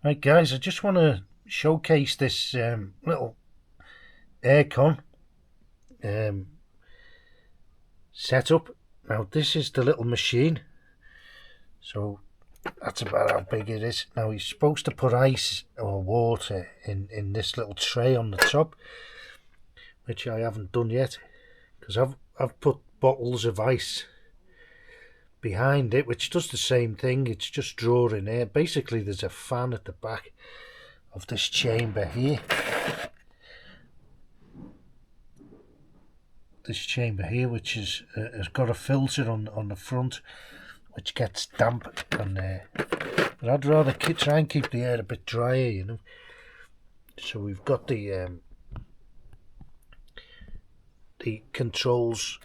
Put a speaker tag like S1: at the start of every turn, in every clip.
S1: Right guys, I just want to showcase this little Aircon setup. Now this is the little machine, so that's about how big it is. Now you're supposed to put ice or water in this little tray on the top, which I haven't done yet, because I've put bottles of ice behind it, which does the same thing. It's just drawing air. Basically there's a fan at the back of this chamber here. Which is has got a filter on the front, which gets damp, and but I'd rather try and keep the air a bit drier, you know. So we've got the controls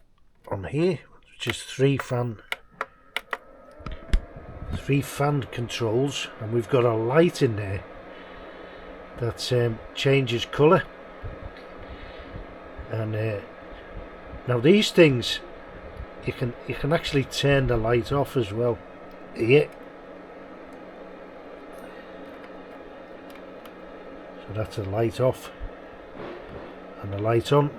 S1: on here, which is three fan controls, and we've got a light in there that changes colour, and now these things, you can actually turn the light off as well here. So that's the light off and the light on.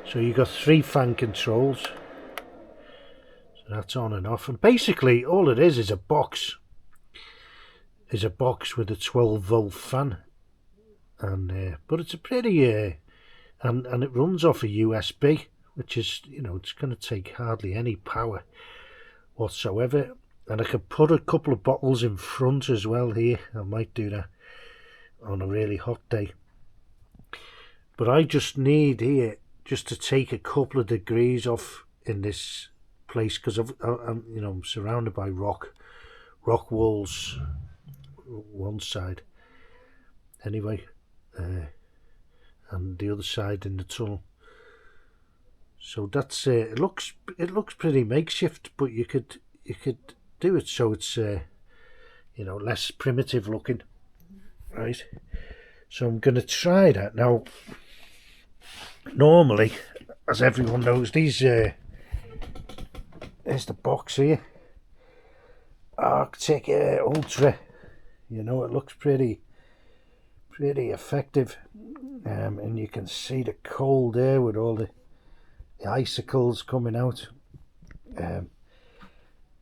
S1: So you've got three fan controls. So that's on and off, and basically all it is a box. Is a box with a 12-volt fan, and but it's a pretty and it runs off a USB, which is, you know, it's going to take hardly any power whatsoever. And I could put a couple of bottles in front as well here. I might do that on a really hot day, but I just need here just to take a couple of degrees off in this place, because I'm, you know, I'm surrounded by rock walls one side anyway, and the other side in the tunnel. So that's it looks pretty makeshift, but you could do it so it's you know, less primitive looking, right? So I'm going to try that now. Normally, as everyone knows, these there's the box here, Arctic Ultra. You know, it looks pretty effective, and you can see the cold air with all the icicles coming out.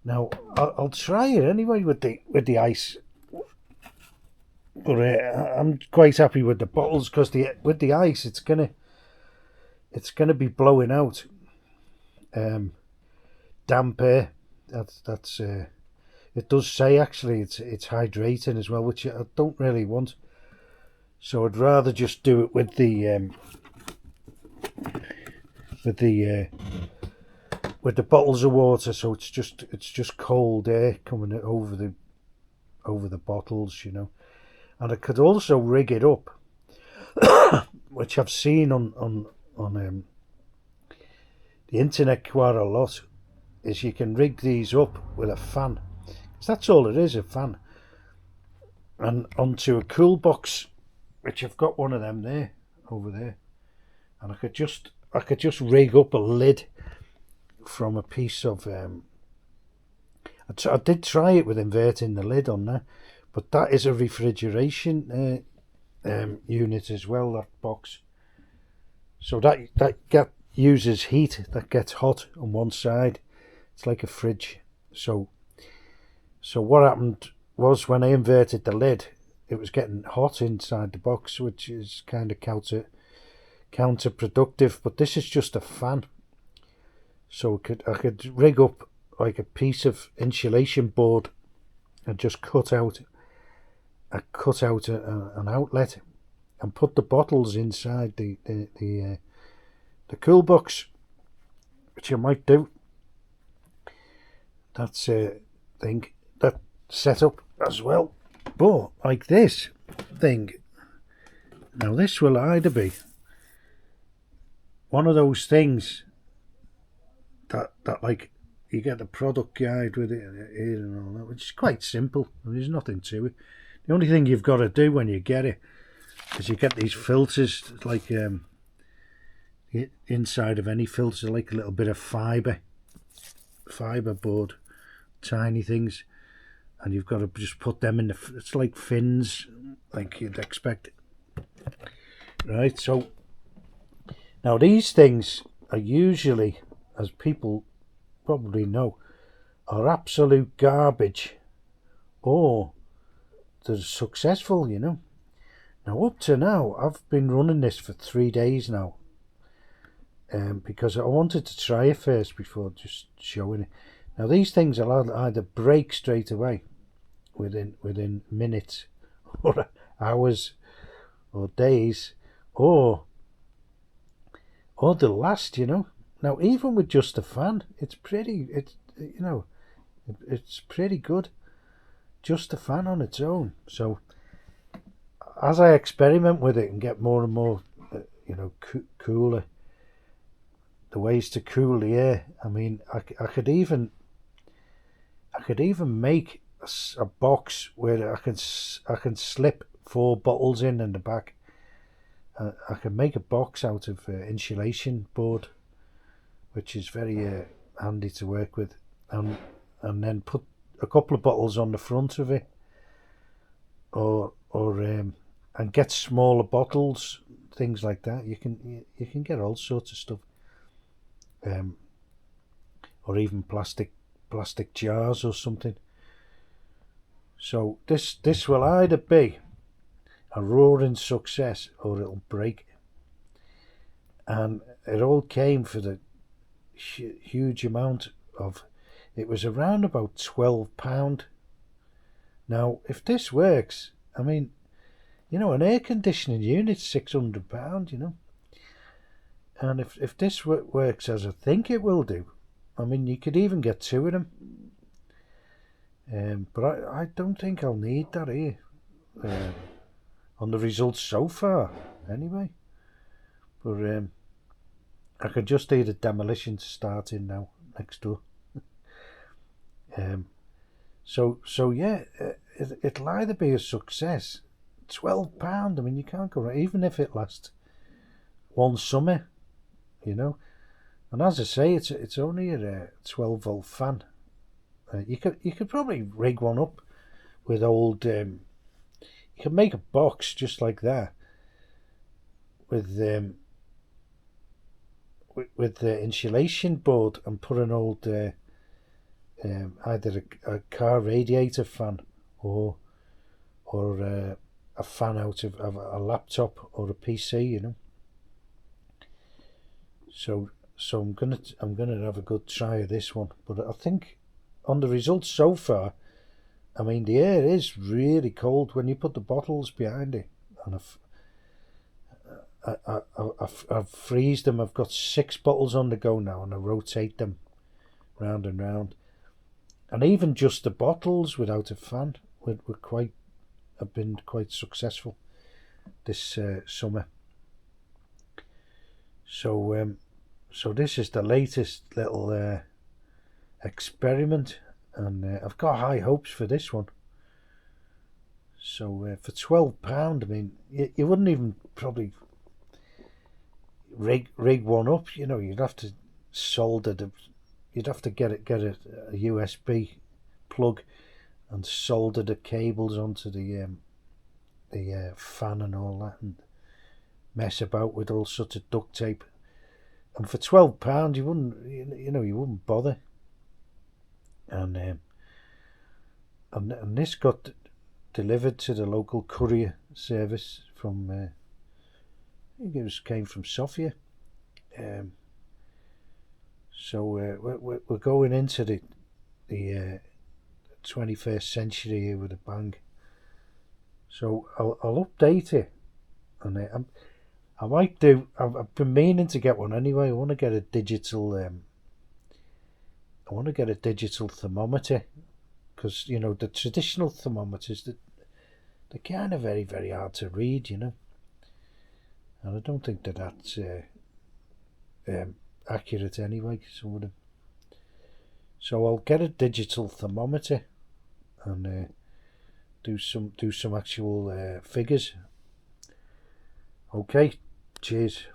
S1: Now I'll try it anyway with the ice, but I'm quite happy with the bottles, because with the ice it's gonna be blowing out damp air. That's it does say actually it's hydrating as well, which I don't really want. So I'd rather just do it with the bottles of water, so it's just cold air coming over the bottles, you know. And I could also rig it up, which I've seen on the internet quite a lot, is you can rig these up with a fan. That's all it is, a fan, and onto a cool box, which I've got one of them there, over there, and I could just rig up a lid from a piece of I did try it with inverting the lid on there, but that is a refrigeration unit as well, that box. So that uses heat, that gets hot on one side. It's like a fridge. So what happened was, when I inverted the lid, it was getting hot inside the box, which is kind of counterproductive. But this is just a fan, so I could rig up like a piece of insulation board and just cut out an outlet and put the bottles inside the cool box, which I might do. That's a thing, that setup as well. But like this thing, now this will either be one of those things that like you get the product guide with it here and all that, which is quite simple. There's nothing to it. The only thing you've got to do when you get it is you get these filters, like the inside of any filter, like a little bit of fibre board, tiny things, and you've got to just put them in it's like fins, like you'd expect, right? So now these things are usually, as people probably know, are absolute garbage, or they're successful, you know. Now up to now, I've been running this for 3 days now, because I wanted to try it first before just showing it. Now these things will either break straight away within minutes or hours or days, or they'll last, you know. Now even with just a fan, it's pretty good, just a fan on its own. So as I experiment with it and get more and more cooler, the ways to cool the air, I mean, I could even make a box where I can slip 4 bottles in the back. I can make a box out of insulation board, which is very handy to work with, and then put a couple of bottles on the front of it, and get smaller bottles, things like that. You can get all sorts of stuff, or even plastic jars or something. So this will either be a roaring success or it'll break, and it all came for the huge amount of, it was around about £12. Now if this works, I mean, you know, an air conditioning unit's £600, you know, and if this works as I think it will do, I mean, you could even get 2 of them, but I don't think I'll need that here, on the results so far anyway. But I could just hear the demolition starting now next door. So yeah, it'll either be a success. £12, I mean, you can't go wrong, even if it lasts one summer, you know. And as I say, it's only a 12-volt fan. You could probably rig one up with old. You can make a box just like that with the insulation board, and put an old either a car radiator fan or a fan out of a laptop or a PC, you know. So I'm gonna have a good try of this one. But I think on the results so far, I mean, the air is really cold when you put the bottles behind it, and I've freezed them. I've got 6 bottles on the go now, and I rotate them round and round. And even just the bottles without a fan have been quite successful this summer. So this is the latest little experiment, and I've got high hopes for this one. So for £12, I mean, you wouldn't even probably rig one up. You know, you'd have to solder you'd have to get a USB plug and solder the cables onto the fan and all that, and mess about with all sorts of duct tape. And for £12, you wouldn't bother. And this got delivered to the local courier service from I think it came from Sofia. So we're going into the 21st century here with a bang. So I'll update it, and I might do. I've been meaning to get one anyway. I want to get a digital. I want to get a digital thermometer, because you know the traditional thermometers, they're kind of very, very hard to read, you know, and I don't think that's accurate anyway, some of them. So I'll get a digital thermometer and do some actual figures. Okay, cheers.